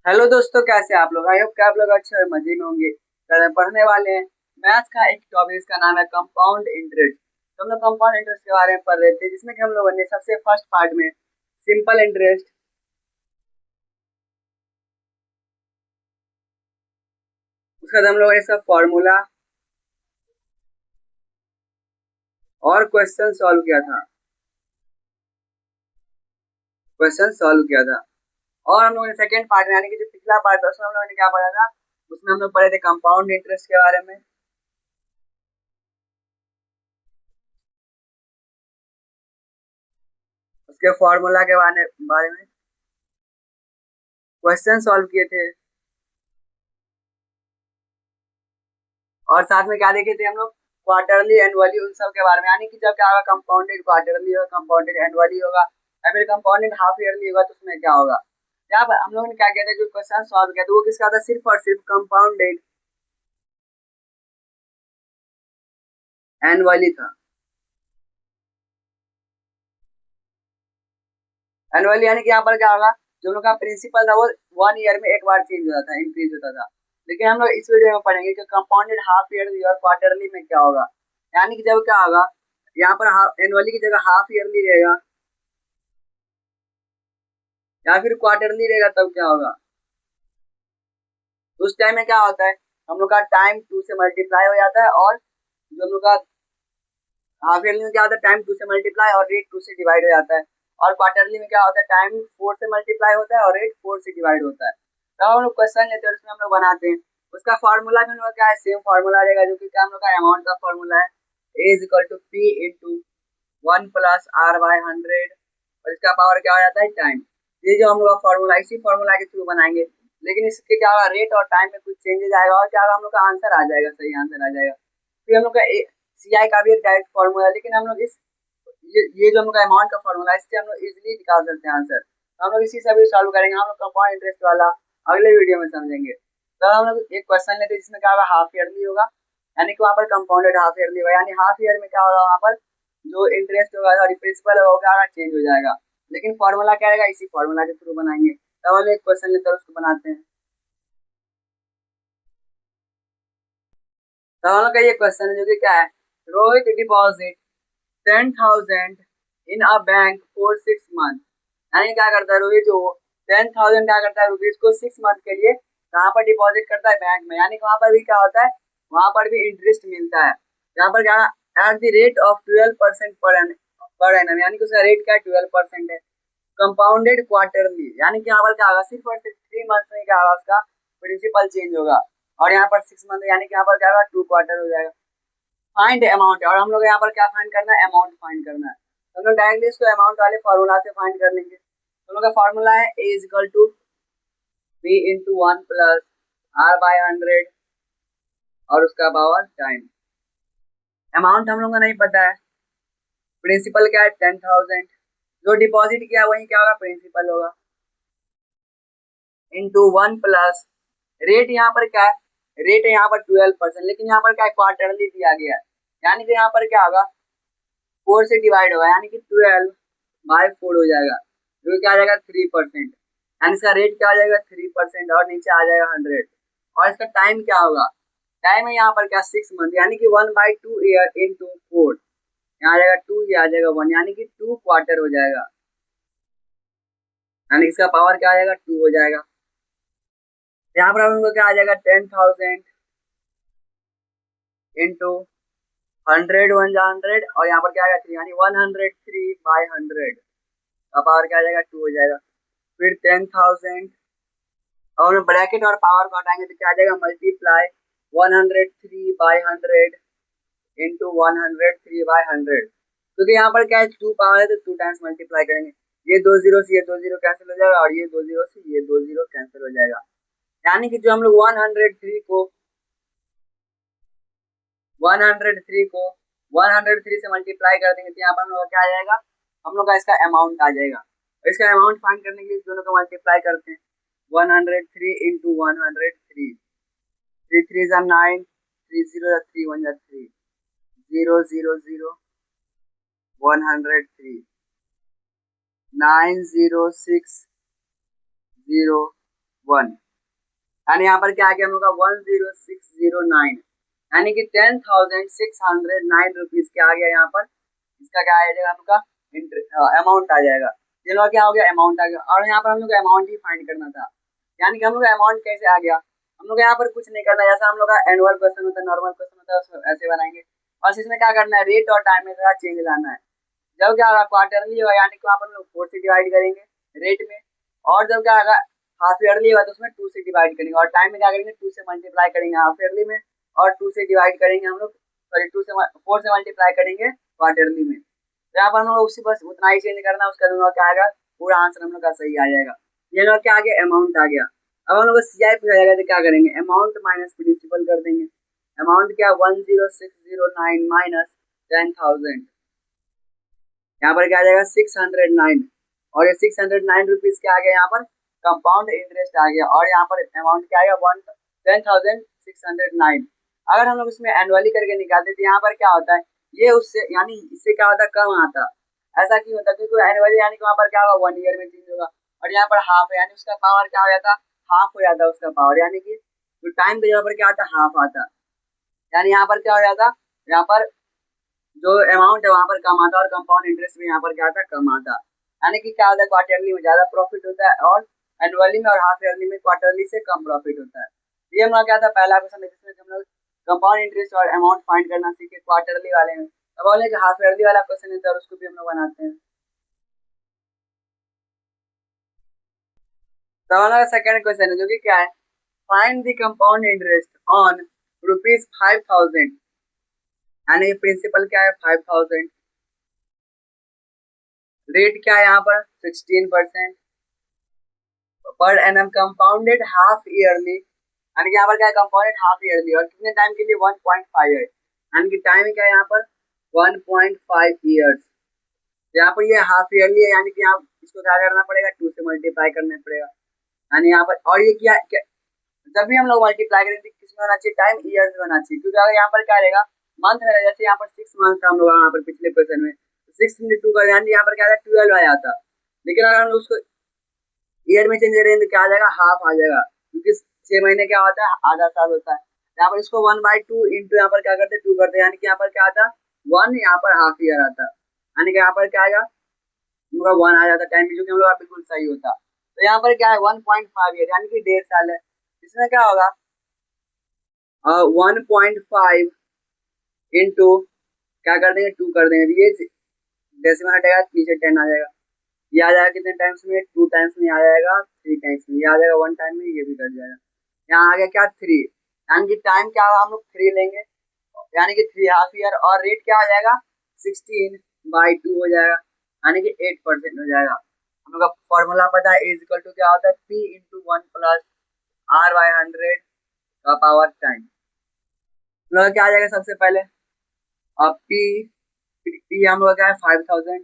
Hello दोस्तों, कैसे हैं आप लोग? आई होप कि आप लोग अच्छे और मजे में होंगे। कल हम पढ़ने वाले हैं मैथ्स का एक टॉपिक, इसका नाम है कंपाउंड इंटरेस्ट। तो हम लोग कंपाउंड इंटरेस्ट के बारे में पढ़ रहे थे, जिसमें कि हम लोगों ने सबसे फर्स्ट पार्ट में सिंपल इंटरेस्ट, उसके बाद हम लोगों ने इसका फॉर्मूला और क्वेश्चन सॉल्व किया था। और हम लोगों ने सेकेंड पार्ट में, यानी कि जो पिछला पार्ट था, उसमें हम लोगों ने क्या पढ़ा था? उसमें हम लोग पढ़े थे कंपाउंड इंटरेस्ट के बारे में, उसके फॉर्मूला के बारे में क्वेश्चन सॉल्व किए थे। और साथ में क्या देखे थे हम लोग? क्वार्टरली एनुअली, उन सब के बारे में, यानी कि जब क्या होगा, कंपाउंडेड क्वार्टरली होगा, कंपाउंडेड एनुअली होगा, या फिर कंपाउंडेड हाफ ईयरली होगा, तो उसमें क्या होगा। यहाँ पर हम लोगों ने क्या किया था, जो क्वेश्चन सॉल्व किया था वो किसका था? सिर्फ और सिर्फ कंपाउंडेड एनुअली था। एनुअली यानी कि यहाँ पर क्या होगा, जो हम लोग का प्रिंसिपल था वो 1 ईयर में एक बार चेंज होता था, इंक्रीज होता था। लेकिन हम लोग इस वीडियो में पढ़ेंगे कि कंपाउंडेड हाफ ईयरली और क्वार्टरली में क्या होगा। यानी कि जब क्या होगा, यहाँ पर एनुअली की जगह हाफ ईयरली रहेगा या फिर क्वार्टरली रहेगा, तब क्या होगा। तो उस टाइम में क्या होता है, हम लोग का टाइम 2 से मल्टीप्लाई हो जाता है, और जो हम लोग का हाफ ईयरली में क्या होता है, टाइम 2 से मल्टीप्लाई और रेट 2 से डिवाइड हो जाता है। और क्वार्टरली में क्या होता है, टाइम 4 से मल्टीप्लाई होता है और रेट 4 से डिवाइड होता है। तब हम लोग क्वेश्चन लेते हैं, उसमें हम लोग बनाते हैं। उसका फॉर्मूला भी हम लोग क्या है, सेम फॉर्मूला रहेगा, जो कि क्या हम लोग का अमाउंट का फॉर्मूला है, A is equal to P into 1 + r/100, और इसका पावर क्या हो जाता है, टाइम। ये जो हम लोग फॉर्मूला, इसी फॉर्मूला के थ्रू बनाएंगे। लेकिन इसके क्या होगा, रेट और टाइम में कुछ चेंजेस आएगा, और क्या होगा, हम लोग का आंसर आ जाएगा, सही आंसर आ जाएगा। फिर हम लोग का सी आई का भी एक डायरेक्ट फॉर्मूला है, लेकिन हम लोग ये जो हम लोग का अमाउंट का फॉर्मूला है, इससे हम लोग इजीली निकाल सकते हैं आंसर। हम लोग इसी से भी सॉल्व करेंगे, हम लोग कंपाउंड इंटरेस्ट वाला अगले वीडियो में समझेंगे। तो हम लोग एक क्वेश्चन लेते हैं, जिसमें क्या होगा, हाफ ईयरली होगा, यानी कि वहाँ पर कंपाउंडेड हाफ ईयरली होगा, यानी हाफ ईयर में क्या होगा, वहाँ पर जो इंटरेस्ट होगा और प्रिंसिपल होगा वो क्या होगा, चेंज हो जाएगा। लेकिन फॉर्मूला क्या रहेगा, इसी फॉर्मूला के थ्रू बनाएंगे। तो हम लोग एक क्वेश्चन लेते हैं, उसको बनाते हैं। तो हम लोग का ये क्वेश्चन है, जो कि क्या है, Rohit deposit 10,000 in a bank for 6 month. यानी क्या करता है रोहित, जो 10,000 क्या करता है रुपीज को 6 मंथ के लिए कहाँ पर डिपॉजिट करता है, बैंक में। यानी कि वहां पर भी क्या होता है, वहां पर भी इंटरेस्ट मिलता है। यहाँ पर क्या, at the rate of 12% per annum, यानी कि उसका रेट क्या है, 12% है। कंपाउंडेड क्वार्टरली, यानी कि यहाँ पर क्या होगा, सिर्फ और सिर्फ 3 मंथ में क्या होगा, उसका प्रिंसिपल चेंज होगा। और यहाँ पर 6 मंथ, यानी कि यहाँ पर क्या होगा, 2 क्वार्टर हो जाएगा। फाइंड अमाउंट, और हम लोग यहाँ पर क्या फाइंड करना है, अमाउंट फाइंड करना है। तो हम लोग डायरेक्टली इसको अमाउंट वाले फॉर्मूला से फाइंड कर लेंगे। तो हम लोग का फॉर्मूला है A is equal to B into 1 + r/100, और उसका पावर टाइम। अमाउंट हम लोग को नहीं पता है, प्रिंसिपल क्या है 10,000, जो डिपॉजिट किया वही क्या होगा, प्रिंसिपल होगा, इंटू 1 + रेट। यहाँ पर क्या है, रेट है यहाँ पर 12%, लेकिन यहाँ पर क्या है, क्वार्टरली दिया गया है। यानी कि यहाँ पर क्या होगा, 4 से डिवाइड होगा, यानी कि 12/4 हो जाएगा, जो क्या आ जाएगा, 3%। यानी इसका रेट क्या आ जाएगा, 3%, और नीचे आ जाएगा 100। और इसका टाइम क्या होगा, टाइम है यहाँ पर क्या, 6 मंथ, यानी कि 1/2 ईयर इंटू 4, यहाँ आ जाएगा 2, ये आ जाएगा 1, यानी कि 2 क्वार्टर हो जाएगा। यानी इसका पावर क्या आ जाएगा, 2 हो जाएगा। यहाँ पर हम लोग क्या आ जाएगा, 10,000 इंटू 100, और यहाँ पर क्या आएगा 3, यानी 103/100 का पावर क्या आ जाएगा, 2 हो जाएगा। फिर 10,000, और हम ब्रैकेट और पावर को हटाएंगे तो क्या आ जाएगा, मल्टीप्लाई 103/100 इंटू 103/100, क्योंकि यहाँ पर क्या है, 2 पावर है तो 2 टाइम्स मल्टीप्लाई करेंगे। ये 2 जीरो से ये 2 जीरो कैंसिल हो जाएगा, और ये 2 जीरो से ये 2 जीरो कैंसिल हो जाएगा। यानी कि जो हम लोग 103 से मल्टीप्लाई कर देंगे, तो यहाँ पर हम लोग क्या आ जाएगा, हम लोग का इसका अमाउंट आ जाएगा। इसका अमाउंट फाइंड करने के लिए दोनों को मल्टीप्लाई करते हैं, 103 इंटू 103, 3 3 9, 3 0 3 1 3, 0 0 0 103, 9 0 6 0 1, यानी यहाँ पर क्या आ गया हम लोग का 10609, यानी कि 10,609 रुपीज क्या आ गया यहाँ पर, इसका क्या आ जाएगा हम लोग का अमाउंट आ जाएगा। चलो क्या हो गया, अमाउंट आ गया। और यहाँ पर हम लोग को अमाउंट ही फाइंड करना था, यानी कि हम लोग का अमाउंट कैसे आ गया, हम लोग यहाँ पर कुछ नहीं करना है, जैसा हम लोग का एनुअल क्वेश्चन होता है, नॉर्मल क्वेश्चन होता है, उसमें ऐसे बनाएंगे। बस इसमें क्या करना है, रेट और टाइम में थोड़ा चेंज लाना है। जब क्या होगा क्वार्टरली होगा, यानी कि वहाँ पर हम लोग 4 से डिवाइड करेंगे रेट में, और जब क्या होगा हाफ ईयरली होगा तो उसमें 2 से डिवाइड करेंगे, और टाइम में क्या करेंगे 2 से मल्टीप्लाई करेंगे हाफ ईयरली में, और 2 से डिवाइड करेंगे हम लोग, सॉरी 4 से मल्टीप्लाई करेंगे क्वार्टरली में। तो यहाँ पर हम लोग उसी बस उतना ही चेंज करना है, उसका दोनों क्या आएगा, पूरा आंसर हम लोग का सही आ जाएगा। ये लोग क्या आ गया, अमाउंट आ गया। अब हम लोग सीआई पूछा जाएगा तो क्या करेंगे, अमाउंट माइनस प्रिंसिपल कर देंगे। अमाउंट क्या 10609 माइनस 10,000, यहाँ पर क्या आ जाएगा 609, और ये 609 रुपीज क्या आ गया यहाँ पर, कंपाउंड इंटरेस्ट आ गया, और यहाँ पर अमाउंट क्या आएगा 10,609। अगर हम लोग इसमें एनुअली करके निकालते तो यहाँ पर क्या होता है, ये उससे यानी इससे क्या होता है कम आता, ऐसा क्यों होता है, क्योंकि एनुअली यानी कि वहाँ पर क्या होगा 1 ईयर में चेंज होगा, और यहाँ पर हाफ है यानी उसका पावर क्या हो जाता, हाफ हो जाता उसका पावर, यानी कि जो टाइम के यहाँ पर क्या आता हाफ आता, यानी यहाँ पर क्या हो जाता, यहाँ पर जो अमाउंट है वहां पर कम आता है, और कंपाउंड इंटरेस्ट भी यहाँ पर क्या आता है कम आता है, यानी कि क्या होता है क्वार्टरली में ज्यादा प्रॉफिट होता है, और एनुअली में और हाफ ईयरली में क्वार्टरली से कम प्रॉफिट होता है। ये हम लोग क्या था पहला क्वेश्चन है जिसमें हम लोग कंपाउंड इंटरेस्ट और अमाउंट फाइंड करना सीखे क्वार्टरली वाले में। अब बोले कि हाफ ईयरली वाला क्वेश्चन है तो उसको भी हम लोग बनाते हैं। तो हमारा सेकंड क्वेश्चन है जो कि क्या है, find the compound interest on ₹5,000, यानी प्रिंसिपल क्या है 5,000, रेट क्या है यहाँ पर 16% per annum, compounded half yearly, यानी कि यहाँ पर क्या है कंपाउंडेड हाफ ईयरली, और कितने टाइम के लिए 1.5 ईयर, यानी कि टाइम क्या है यहाँ पर 1.5 ईयर्स। यहाँ पर ये हाफ ईयरली है, यानी कि यहाँ इसको क्या करना पड़ेगा 2 से मल्टीप्लाई करना पड़ेगा, यानी यहाँ पर, और ये क्या जब भी हम लोग मल्टीप्लाई करेंगे किसमें होना चाहिए, टाइम ईयर्स में होना चाहिए, क्योंकि अगर यहाँ पर क्या रहेगा मंथ में, जैसे यहाँ पर 6 मंथ था हम लोग यहाँ पर पिछले क्वेश्चन में 6 इंटू 2 कर, यानी यहाँ पर क्या था 12 आ जाता, लेकिन अगर हम लोग उसको ईयर में चेंज करेंगे तो क्या आ जाएगा हाफ आ जाएगा, क्योंकि 6 महीने क्या होता है आधा साल होता है। यहाँ पर इसको 1/2 इंटू यहाँ पर क्या करते 2 करते, यानी कि यहाँ पर क्या आता 1, यहाँ पर हाफ ईयर आता, यानी कि यहाँ पर क्या आएगा 1 आ जाता टाइम, जो कि हम लोग बिल्कुल सही होता। तो यहाँ पर क्या है 1.5 ईयर, यानी कि 1.5 साल है। इसमें क्या होगा 1.5 इंटू क्या कर देंगे 2 कर देंगे, ये डेसिमल हटेगा नीचे 10 आ जाएगा, ये आ जाएगा कितने टाइम्स में 2 टाइम्स में आ जाएगा, 3 टाइम्स में ये आ जाएगा 1 टाइम में, ये भी कट जाएगा। यहाँ आ गया क्या 3, यानी कि टाइम क्या होगा हम लोग 3 लेंगे, यानी कि 3 हाफ ईयर, और रेट क्या हो जाएगा 16/2 हो जाएगा, यानी कि 8% हो जाएगा। हम लोग का फॉर्मूला पता है इज इक्वल टू क्या होता है P इंटू 1 प्लस R/100 का पावर टाइम। हम लोग क्या आ जाएगा सबसे पहले, अब P हम लोग क्या है 5,000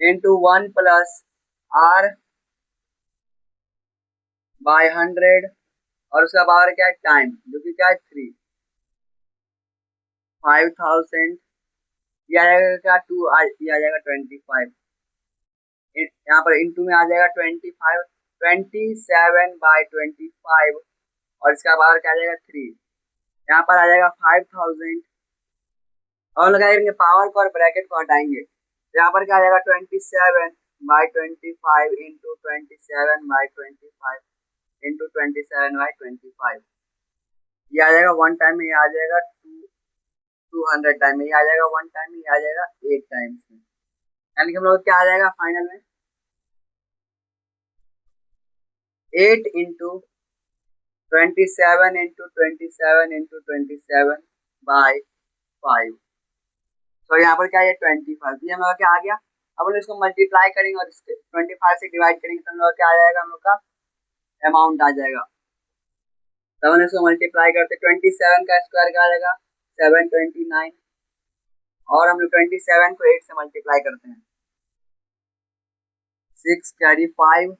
इंटू 1 प्लस R/100, और उसका पावर क्या है टाइम, जो कि क्या है 3, 5,000, ये आ जाएगा क्या 2, ये आ जाएगा 25, यहाँ पर इंटू में आ जाएगा 25, 27/25, और इसका पावर क्या आ जाएगा 3, यहाँ पर आ जाएगा 5,000, और लगाएंगे पावर को और ब्रैकेट को हटाएंगे, तो यहाँ पर क्या आ जाएगा 27/25 इंटू 27/25 इंटू 27/25, ये आ जाएगा 1 टाइम में, ये आ जाएगा 200 टाइम में, ये आ जाएगा 1 टाइम में, ये आ जाएगा 8 टाइम्स में, यानी कि हम लोग क्या आ जाएगा फाइनल में 8 इंटू 27 इंटू 27 इंटू 27/5, तो यहाँ पर क्या है 25, ये हम लोग क्या आ गया। अब हम लोग इसको मल्टीप्लाई करेंगे और इसके 25 से डिवाइड करेंगे तो हम लोग क्या आ जाएगा, हम लोग का अमाउंट आ जाएगा। तो हम इसको मल्टीप्लाई करते 27 का स्क्वायर क्या आ जाएगा 729, और हम लोग 27 को 8 से मल्टीप्लाई करते हैं 6 कैरी 5,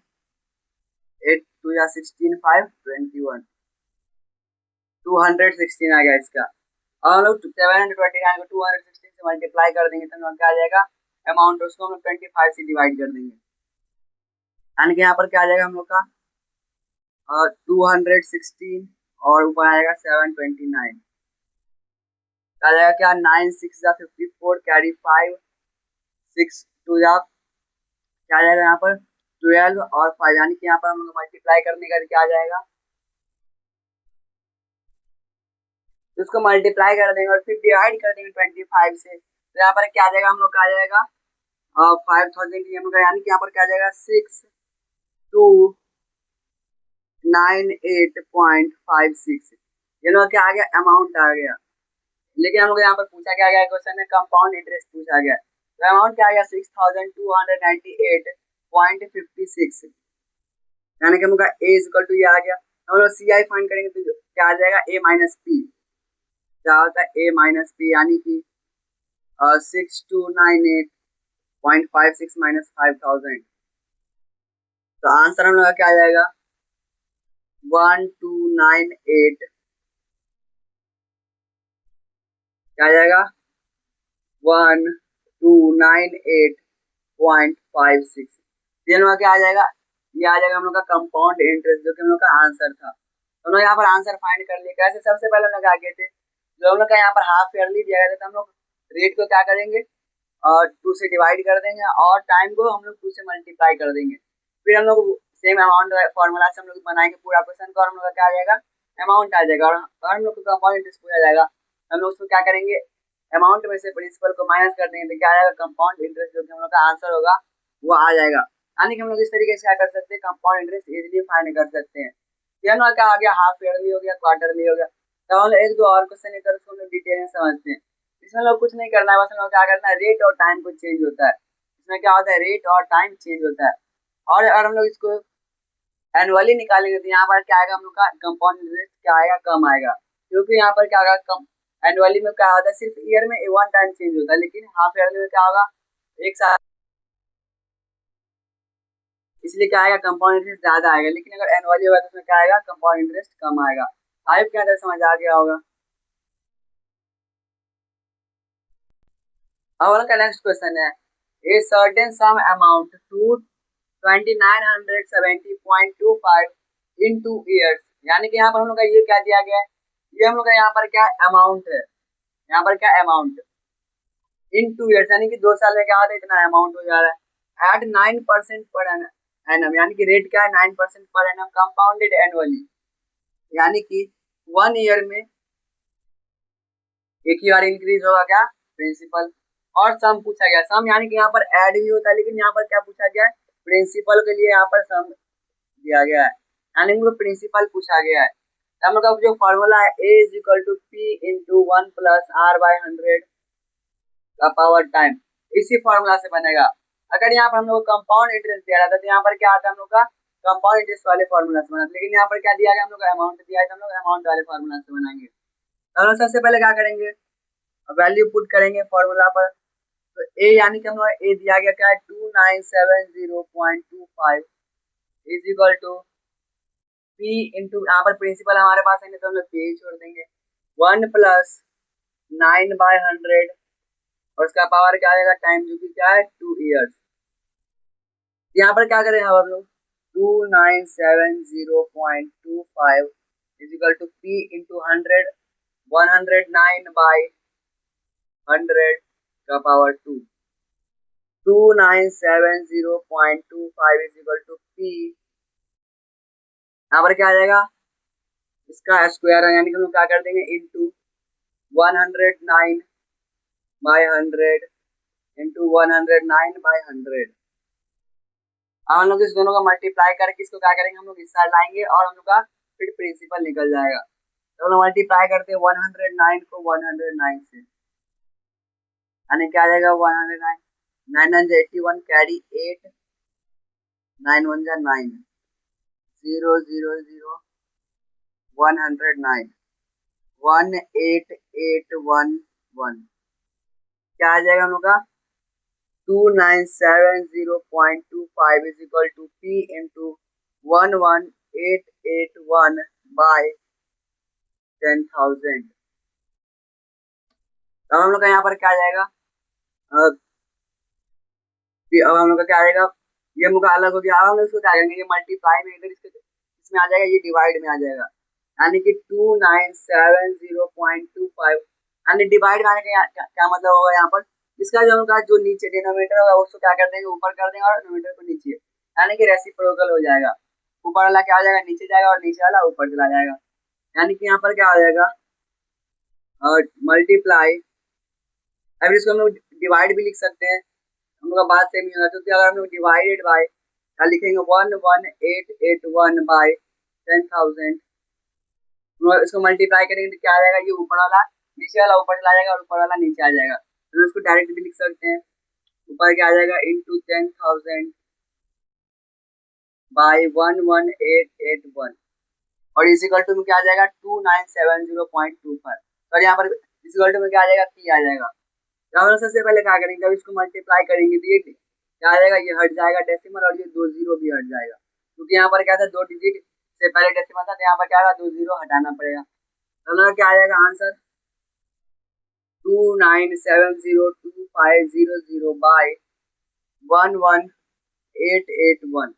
8 2 या 16, 5 21, 216 आ गया इसका, और हम लोग 729 को 216 से मल्टीप्लाई कर देंगे तो हम लोग क्या आ जाएगा अमाउंट, उसको हम लोग 25 से डिवाइड कर देंगे, यानी कि यहाँ पर क्या आ जाएगा हम लोग का 216 और ऊपर आएगा 729। आ जाएगा क्या, 9 6 54 कैरी 5 6 2 जा क्या आ जाएगा यहाँ पर 12 और 5, यानी कि यहाँ पर हम लोग मल्टीप्लाई करने का क्या आ जाएगा, तो उसको मल्टीप्लाई कर देंगे और फिर डिवाइड कर देंगे 25 से, तो यहाँ पर क्या आ जाएगा हम लोग का आ जाएगा 5000 हम लोग का, यानी कि यहाँ पर क्या आ जाएगा 6298.56, ये लोग क्या आ गया, अमाउंट आ गया। लेकिन हम लोग यहाँ पर पूछा क्या गया, क्वेश्चन में कंपाउंड इंटरेस्ट पूछा गया, तो अमाउंट क्या आ गया 6298.56, यानी कि हम लोग का ए इक्वल टू ये आ गया। हम लोग सी आई फाइंड करेंगे तो क्या आ जाएगा, ए माइनस पी, क्या होता है ए माइनस पी, यानी कि 6298.56 माइनस 5000, तो आंसर हम लोग का क्या आ जाएगा 1298, क्या आ जाएगा 1298.56, ये लोग क्या आ जाएगा, ये आ जाएगा हम लोग का कंपाउंड इंटरेस्ट, जो कि हम लोग का आंसर था। तो हम लोग यहाँ पर आंसर फाइंड कर लिए कैसे, सबसे पहले हम लोग क्या किए थे, जो हम लोग का यहाँ पर हाफ ईयरली दिया गया था, तो हम लोग रेट को क्या करेंगे और 2 से डिवाइड कर देंगे और टाइम को हम लोग 2 से मल्टीप्लाई कर देंगे, फिर हम लोग सेम अमाउंट फॉर्मूला से हम लोग बनाएंगे पूरा क्वेश्चन को, और हम लोग का क्या आ जाएगा अमाउंट आ जाएगा, और हम लोग को कंपाउंड इंटरेस्ट पूछा जाएगा, हम लोग उसको क्या करेंगे अमाउंट में से प्रिंसिपल को माइनस कर देंगे, तो क्या आएगा कंपाउंड इंटरेस्ट, जो कि हम लोग का आंसर होगा वो आ जाएगा। यानी कि हम लोग इस तरीके से क्या कर सकते हैं, कंपाउंड इंटरेस्ट इजीली फाइंड कर सकते हैं। ये हम लोग क्या आ गया, हाफ ईयरली हो गया, क्वार्टरली हो गया, तो हम लोग एक दो और क्वेश्चन लेकर उसको हम लोग डिटेल में समझते हैं। इसमें लोग कुछ नहीं करना है, बस हम लोग क्या करना है, रेट और टाइम को चेंज होता है, इसमें क्या होता है रेट और टाइम चेंज होता है, और अगर हम लोग इसको एनुअली निकालेंगे तो यहाँ पर क्या आएगा हम लोग का कंपाउंड इंटरेस्ट क्या आएगा, कम आएगा, क्योंकि यहाँ पर क्या होगा कम, एनुअली में क्या होता है सिर्फ ईयर में वन टाइम चेंज होता है, लेकिन हाफ ईयरली में क्या होगा एक साल, इसलिए क्या आएगा कंपाउंड इंटरेस्ट ज्यादा आएगा, लेकिन अगर एनुअली होगा तो उसमें क्या आएगा कंपाउंड इंटरेस्ट कम आएगा। आई क्या अंदर समझ आ गया होगा। अब उनका नेक्स्ट क्वेश्चन है, a certain sum amount to 2970.25 in 2 years, यानी कि यहाँ पर हम लोग का ये क्या दिया गया है, ये हम लोग का यहाँ पर क्या अमाउंट है, यहाँ पर क्या अमाउंट इन 2 years, यानी कि 2 साल में क्या होता है इतना अमाउंट हो जा रहा है, एट 9% पर एनम, यानी कि रेट क्या है 9% पर एनम, कंपाउंडेड एनुअली, यानी कि 1 ईयर में एक ही बार इंक्रीज होगा क्या प्रिंसिपल, और सम पूछा गया, सम यानी कि यहाँ पर ऐड भी होता है, लेकिन यहाँ पर क्या पूछा गया है प्रिंसिपल के लिए यहाँ पर सम दिया गया है, यानी कि प्रिंसिपल पूछा गया है। हम लोग का जो फॉर्मूला है A is equal to P into 1 plus R by 100 का पावर टाइम, इसी फॉर्मूला से बनेगा। अगर यहाँ पर हम लोग कंपाउंड इंटरेस्ट दिया रहता तो यहाँ पर क्या आता हम लोग का कंपाउंड इंटरेस्ट वाले फॉर्मूला से बना, लेकिन यहाँ पर क्या दिया गया हम लोग का अमाउंट दिया है, तो हम लोग अमाउंट वाले फॉर्मूला से बनाएंगे। तो हम लोग सबसे पहले क्या करेंगे, वैल्यू पुट करेंगे फॉर्मूला पर, तो ए यानी कि हम लोग ए दिया गया क्या है 2970.25 is equal to P into, यहाँ पर प्रिंसिपल हमारे पास है तो हम लोग पी छोड़ देंगे 1 प्लस 9/100 और उसका पावर क्या आएगा टाइम, जो कि क्या है 2 years। यहाँ पर क्या करें हम लोग 2970.25 is equal to P into 109/100 का power 2, 2970.25 is equal to P, यहाँ पर क्या आ जाएगा इसका स्क्वायर है, यानी कि हम लोग क्या कर देंगे इंटू 109/100 इंटू 109/100। अब हम लोग इस दोनों का मल्टीप्लाई करके इसको क्या करेंगे हम लोग इस साइड लाएंगे और हम लोग का फिर प्रिंसिपल निकल जाएगा, तो हम लोग मल्टीप्लाई करते हैं 109 को 109 से, यानी क्या आ जाएगा 109, 9 9 81 कैरी 8, 9 1 9, 0 0 0 109 18811, क्या आ जाएगा हम लोग का 2970.25 is equal to P into 11881 by 10,000। अब हम लोग का यहाँ पर क्या आ जाएगा, अब हम लोग का क्या आएगा, ये हम लोग का अलग हो गया। अब हम लोग इसको क्या करेंगे, ये मल्टीप्लाई में इधर इसके इसमें आ जाएगा, ये डिवाइड में आ जाएगा, यानी कि 2970.25, यानी डिवाइड में आने का क्या मतलब होगा यहाँ पर, इसका जो होगा जो नीचे डिनोमिनेटर होगा उसको क्या कर देंगे, ऊपर कर देंगे और डिनोमिनेटर को नीचे, यानी कि रेसिप्रोकल हो जाएगा, ऊपर वाला क्या हो जाएगा नीचे जाएगा और नीचे वाला ऊपर चला जाएगा, यानी कि यहाँ पर क्या हो जाएगा मल्टीप्लाई। अभी इसको हम लोग डिवाइड भी लिख सकते हैं, हम लोग का बात सेम ही होगा, क्योंकि अगर हम लोग डिवाइडेड बाय क्या लिखेंगे 11881 बाय 10,000, इसको मल्टीप्लाई करेंगे तो क्या आ जाएगा, ये ऊपर वाला नीचे वाला ऊपर चला जाएगा और ऊपर वाला नीचे आ जाएगा, तो इसको डायरेक्ट भी लिख सकते हैं, ऊपर क्या आ जाएगा इंटू 10,000 बाय 11881 और इजिकल टू में क्या आ जाएगा 2970.25, और यहाँ पर इजिकल टू में क्या आ जाएगा पी आ जाएगा। तो हम सबसे पहले क्या करेंगे, जब इसको मल्टीप्लाई करेंगे तो ये क्या आ जाएगा, ये हट जाएगा डेसिमल और ये 2 जीरो भी हट जाएगा, क्योंकि यहाँ पर क्या था 2 डिजिट से पहले डेसिमल था, तो यहाँ पर क्या आएगा 2 जीरो हटाना पड़ेगा, तो क्या आ जाएगा आंसर 29702500 बाय 11881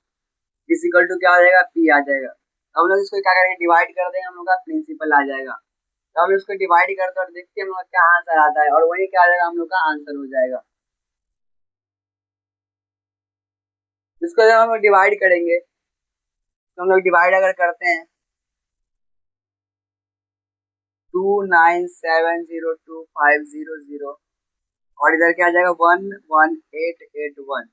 इजिकल टू क्या आ जाएगा पी आ जाएगा। हम लोग इसको क्या करेंगे डिवाइड कर देंगे, हम लोग का प्रिंसिपल आ जाएगा, तो हम इसको डिवाइड करते हैं और देखते हैं हम लोग का क्या आंसर आता है, और वही क्या आ जाएगा हम लोग का आंसर हो जाएगा। इसको जब हम लोग डिवाइड करेंगे तो हम लोग डिवाइड अगर करते हैं 29702500 और इधर क्या आ जाएगा 11881,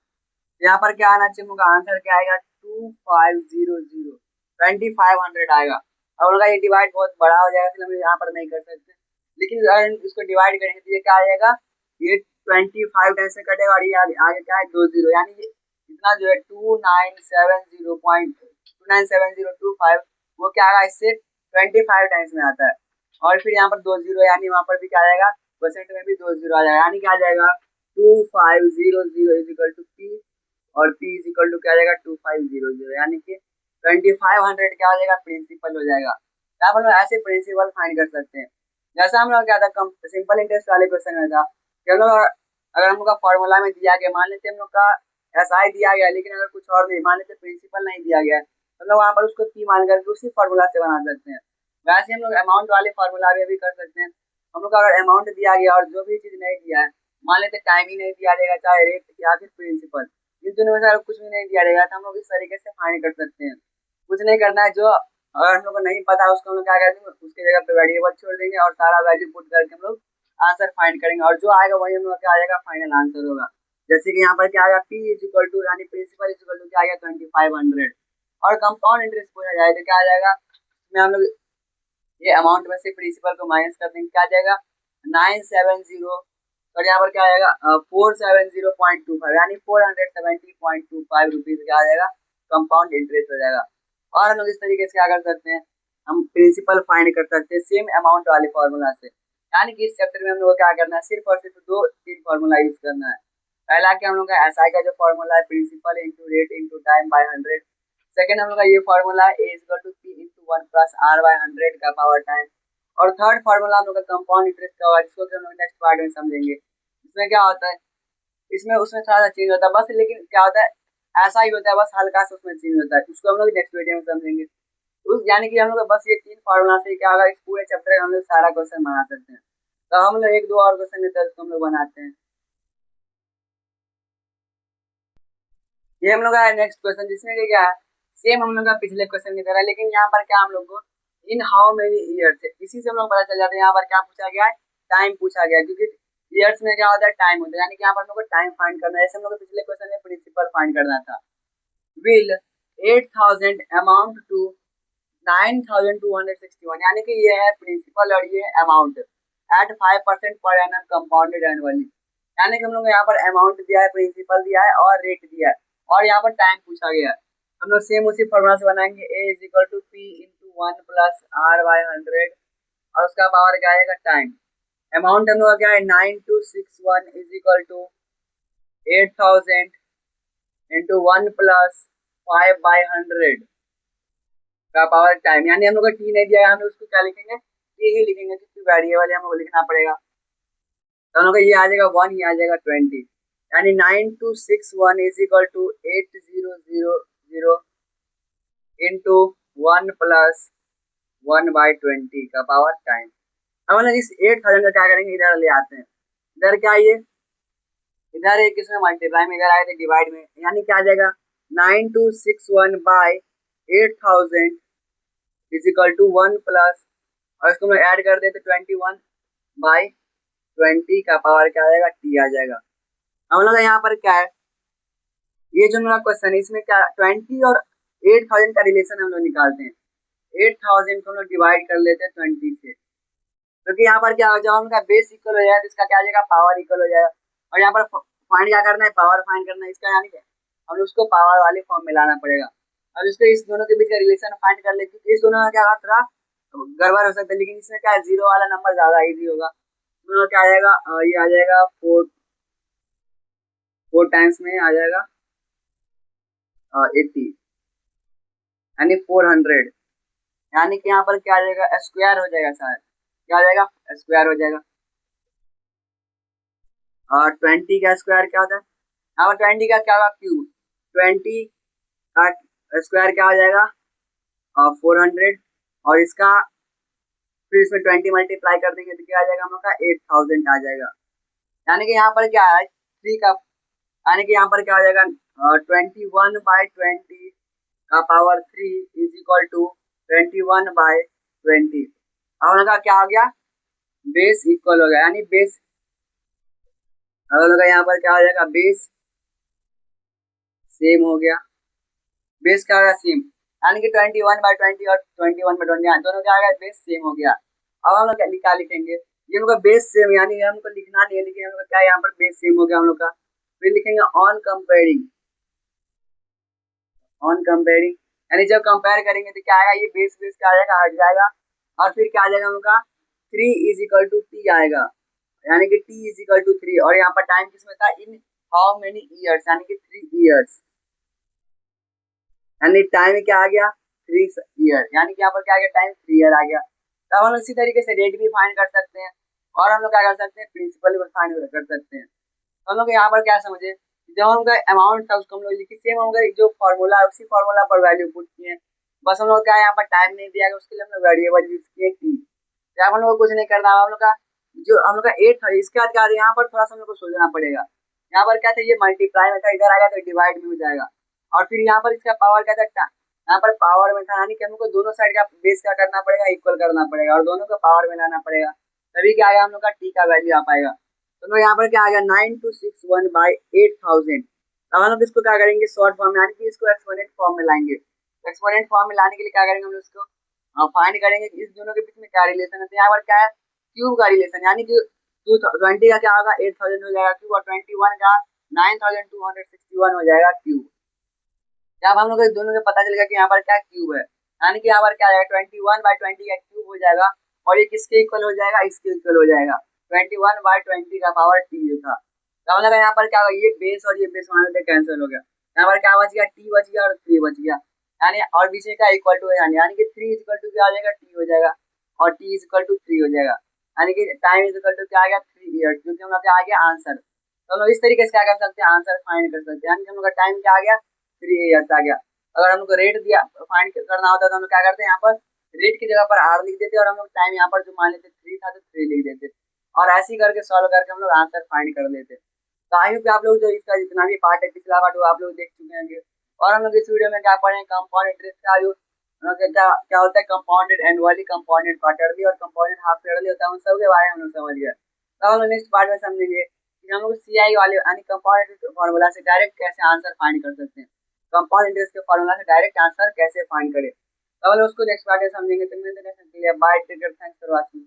यहाँ पर क्या आना चाहिए, हम लोग का आंसर क्या आएगा 2500 आएगा। अब लोग ये डिवाइड बहुत बड़ा हो जाएगा, इसलिए हम यहाँ पर नहीं कर सकते, लेकिन अगर इसको डिवाइड करेंगे तो ये क्या आ जाएगा, ये 25 टाइम से कटेगा और ये आगे क्या है 2 जीरो, यानी ये इतना जो है 2970.297025 वो क्या आएगा इससे 25 टाइम्स में आता है, और फिर यहाँ पर 2 जीरो, यानी वहाँ पर भी क्या आ जाएगा परसेंट में भी 2 जीरो आ जाएगा, यानी क्या आ जाएगा 2500 इजिकल टू पी और p इजिकल टू क्या आ जाएगा 2500, यानी कि 2500 क्या हो जाएगा प्रिंसिपल हो जाएगा। यहाँ पर हम ऐसे प्रिंसिपल फाइंड कर सकते हैं, जैसा हम लोग क्या था सिंपल इंटरेस्ट वाले क्वेश्चन में था कि हम लोग अगर हम लोग का फॉर्मूला में दिया गया, मान लेते हम लोग का एसआई दिया गया, लेकिन अगर कुछ और नहीं, मान लेते प्रिंसिपल नहीं दिया गया तो लोग वहाँ पर उसको पी मान करके उसी फॉर्मूला से बना सकते हैं। वैसे हम लोग अमाउंट वाले फॉर्मूला में भी कर सकते हैं, हम लोग का अगर अमाउंट दिया गया और जो भी चीज नहीं दिया है, मान लेते टाइम ही नहीं दिया रहेगा, चाहे रेट या फिर प्रिंसिपल, इन दोनों में से अगर कुछ भी नहीं दिया रहेगा तो हम लोग इस तरीके से फाइंड कर सकते हैं। कुछ नहीं करना है, जो अगर हम लोग को नहीं पता उसको हम लोग क्या कर देंगे उसके जगह पे वेरिएबल छोड़ देंगे और सारा वैल्यू पुट करके हम लोग आंसर फाइंड करेंगे, और जो आएगा वही हम लोग क्या आ जाएगा फाइनल आंसर होगा। जैसे कि यहाँ पर क्या आएगा पी इजिकल टू यानी प्रिंसिपल इजिकल टू क्या आ गया 2500, और कंपाउंड इंटरेस्ट पूछा जाए तो क्या आ जाएगा, इसमें हम लोग ये अमाउंट में से प्रिंसिपल को माइनस कर देंगे, क्या आ जाएगा 970, और यहाँ पर क्या आएगा 470.25 यानी 470.25 रुपीज क्या आ जाएगा कंपाउंड इंटरेस्ट हो जाएगा। और हम लोग इस तरीके से क्या कर सकते हैं, हम प्रिंसिपल फाइंड कर सकते हैं सेम अमाउंट वाले फॉर्मूला से, यानी कि इस चैप्टर में हम लोग को क्या करना है सिर्फ और सिर्फ 2-3 फॉर्मूला यूज करना है। पहला कि हम लोग का एसआई का जो फॉर्मूला है principal into rate into time by 100, second हम लोग का ये फॉर्मूला है A equal to P into 1 plus R by 100 का पावर टाइम, और थर्ड फॉर्मूला हम लोग का कंपाउंड इंटरेस्ट का होगा, जिसको कि हम लोग नेक्स्ट पार्ट में समझेंगे। इसमें क्या होता है, इसमें उसमें थोड़ा सा चेंज होता है बस, लेकिन क्या होता है ऐसा ही होता है, बस हल्का सा उसमें चेंज होता है, उसको हम लोग नेक्स्ट वीडियो में समझेंगे। उस यानी कि हम लोग बस ये 3 फॉर्मूला से क्या होगा इस पूरे चैप्टर का हम लोग सारा क्वेश्चन बना सकते हैं। तो हम लोग 1-2 और क्वेश्चन लेते हैं उसको हम लोग बनाते हैं। ये हम लोग का नेक्स्ट क्वेश्चन, जिसमें कि क्या है सेम हम लोग का पिछले क्वेश्चन की तरह, लेकिन यहाँ पर क्या हम लोग को इन हाउ मेनी ईयर्स, इसी से हम लोग पता चल जाता है यहाँ पर क्या पूछा गया है टाइम पूछा गया है, क्योंकि ईयर्स में क्या होता है टाइम होता है, यानी कि यहाँ पर हम लोग को टाइम फाइंड करना है, जैसे हम लोग को पिछले क्वेश्चन में प्रिंसिपल फाइंड करना था। विल 8000 अमाउंट टू 9261, यानी कि ये है प्रिंसिपल और ये है amount at 5% per annum compounded annually, यानी कि हम लोग यहाँ पर अमाउंट दिया है, प्रिंसिपल दिया है और रेट दिया है, और यहाँ पर टाइम पूछा गया है। हम लोग सेम उसी फॉर्मूला से बनाएंगे A is equal to P into 1 plus R by 100, और उसका पावर क्या आएगा टाइम। अमाउंट हम लोग का क्या है 9261 is equal to 8000 into 1 plus 5 by 100 का पावर टाइम, यानी हम लोग का टी नहीं दिया है, हम लोग उसको क्या लिखेंगे टी ही लिखेंगे, क्योंकि वेरिएबल है हमको लिखना पड़ेगा। तो हम लोग का ये आ जाएगा 1, ये आ जाएगा 20, यानी 9261 is equal to 8000 into 1 plus 1/20 का पावर टाइम। अब हम लोग इस 8000 का क्या करेंगे, इधर ले आते हैं। इधर क्या है ये, इधर एक किसमें मल्टीप्लाई में, इधर आए थे डिवाइड में, यानी क्या आ जाएगा 9261/8000 इज इक्वल टू 1 प्लस, और इसको हम ऐड कर देते 21/20 का पावर क्या आ जाएगा, टी आ जाएगा। हम लोग यहाँ पर क्या है, ये जो मेरा क्वेश्चन है इसमें क्या 20 और 8000 का रिलेशन हम लोग निकालते हैं। 8000 को हम लोग डिवाइड कर लेते हैं 20 से, क्योंकि यहाँ पर क्या हो जाएगा, उनका बेस इक्वल हो जाएगा तो इसका क्या आ जाएगा, पावर इक्वल हो जाएगा। और यहाँ पर फाइंड क्या करना है, पावर फाइंड करना है इसका, यानी कि हम उसको पावर वाले फॉर्म में लाना पड़ेगा। अब इसको इस दोनों के बीच का रिलेशन फाइंड कर ले, क्योंकि इस दोनों का क्या होगा थोड़ा गड़बड़ हो सकता है, लेकिन इसमें क्या है जीरो वाला नंबर ज्यादा इजी होगा। दोनों क्या आ जाएगा, ये आ जाएगा 4 टाइम्स में आ जाएगा 80 यानी 400, यानी कि यहाँ पर क्या आ जाएगा, स्क्वायर हो जाएगा शायद, क्या आ जाएगा, स्क्वायर हो जाएगा। और 20 का स्क्वायर क्या होता है, यहाँ पर 20 का क्या होगा, क्यूब। 20 का स्क्वायर क्या हो जाएगा, 400, और इसका फिर इसमें 20 मल्टीप्लाई कर देंगे तो क्या आ जाएगा हम लोग का 8000 आ जाएगा। यानी कि यहाँ पर क्या है 3 का, यानी कि यहाँ पर क्या हो जाएगा 21/20 का पावर 3 इज इक्वल टू 21/20। अब हम लोग का क्या हो गया, बेस इक्वल हो गया, यानी बेस हम लोग का यहाँ पर क्या हो जाएगा, बेस सेम हो गया। बेस क्या होगा, सेम, यानी कि 21/20 और 21/20 दोनों क्या आ गया, बेस सेम हो गया। अब हम लोग क्या लिखेंगे, ये हम लोग का बेस सेम, यानी हमको लिखना नहीं है, लेकिन हम लोग क्या यहाँ पर बेस सेम हो गया हम लोग का। फिर लिखेंगे ऑन कंपेयरिंग, ऑन कंपेयरिंग, यानी जब कंपेयर करेंगे तो क्या आएगा, ये बेस बेस क्या आ जाएगा, हट जाएगा, और फिर क्या आ जाएगा हम लोग का 3 इज इक्वल टू टी आएगा, यानी कि टी इज इक्वल टू 3। और यहाँ पर टाइम किसमें था, इन हाउ मेनी ईयर्स, यानी कि 3 ईयर्स, यानी टाइम क्या आ गया 3 ईयर, यानी कि यहाँ पर क्या आ गया, टाइम 3 ईयर आ गया। तब हम लोग इसी तरीके से रेट भी फाइंड कर सकते हैं, और हम लोग क्या कर सकते हैं, प्रिंसिपल भी फाइंड कर सकते हैं। तो हम लोग यहाँ पर क्या समझे, जब हम लोग अमाउंट था उसको हम लोग लिखी, सेम हम लोग जो फॉर्मूला है उसी फॉर्मूला पर वैल्यू पुट किए, बस हम लोग क्या यहाँ पर टाइम नहीं दिया गया, उसके लिए हम लोग वेरिएबल यूज किए टी। हम लोग को कुछ नहीं करना, हम लोग का जो हम लोग का 8 था, इसके बाद क्या यहाँ पर थोड़ा सा हम लोग को सोचना पड़ेगा। यहाँ पर क्या था, ये मल्टीप्लाई में था, इधर आ गया तो डिवाइड में हो जाएगा, और फिर यहाँ पर इसका पावर क्या था, यहाँ पर पावर में था, यानी कि हमको दोनों साइड का बेस क्या करना पड़ेगा, इक्वल करना पड़ेगा, और दोनों को पावर में लाना पड़ेगा, तभी क्या आएगा हम लोग का टी का वैल्यू आ पाएगा। तो यहाँ पर क्या आ गया 9261/8000। अब हम लोग इसको क्या करेंगे, शॉर्ट फॉर्म में, यानी कि इसको एक्सपोनेंट फॉर्म में लाएंगे। एक्सपोनेंट फॉर्म में लाने के लिए क्या करेंगे, हम लोग इसको फाइंड करेंगे कि इस दोनों के बीच में क्या रिलेशन है। तो यहाँ पर क्या है, क्यूब का रिलेशन, यानी कि 20 का क्या होगा 8000 हो जाएगा क्यूब, और 21 का 9261 हो जाएगा क्यूब। जब हम लोग दोनों को पता चलेगा कि यहाँ पर क्या क्यूब है, यानी कि यहाँ पर क्या आएगा 21/20 का क्यूब हो जाएगा, और ये किसके इक्वल हो जाएगा, इसके इक्वल हो जाएगा 21/20 का पावर टी जो था। तो हम लोग यहाँ पर क्या होगा, ये बेस और ये बेस हमारे से कैंसिल हो गया, यहाँ पर क्या बच गया, टी बच गया और 3 बच गया, यानी और बीच में क्या इक्वल टू है, यानी कि 3 इक्वल टू क्या आ जाएगा, टी हो जाएगा, और टी इक्वल टू 3 हो जाएगा, यानी कि टाइम इक्वल टू क्या आ गया 3 ईयर्स, क्योंकि हम लोग आ गया आंसर। तो हम लोग इस तरीके से क्या कर सकते हैं, आंसर फाइंड कर सकते हैं, यानी कि हम लोग का टाइम क्या आ गया 3 ईयर्स आ गया। अगर हमको रेट दिया फाइंड करना होता तो हम लोग क्या करते हैं, यहाँ पर रेट की जगह पर आर लिख देते, और हम लोग टाइम यहाँ पर जो मान लेते 3 था तो 3 लिख देते, और ऐसे ही करके सॉल्व करके हम लोग आंसर फाइंड कर लेते। तो आई होप आप लोग जो इसका जितना भी पार्ट है, पिछला पार्ट वो आप लोग देख चुके होंगे। और हम लोग इस वीडियो में क्या पढ़े, कंपाउंड इंटरेस्ट का जो क्या क्या होता है, कंपाउंडेड एनुअली, कंपाउंडेड क्वार्टरली और कंपाउंडेड हाफ ईयरली होता है, उन सब के बारे में हम लोग समझ गए। तो हम लोग नेक्स्ट पार्ट में समझेंगे कि हम लोग सीआई वाले यानी कंपाउंड फॉर्मूला से डायरेक्ट कैसे आंसर फाइंड कर सकते हैं, कंपाउंड इंटरेस्ट के फॉर्मूला से डायरेक्ट आंसर कैसे फाइंड करें। तो हम लोग उसको नेक्स्ट पार्ट में समझेंगे। तो मिलते हैं, bye, take care, thanks for watching.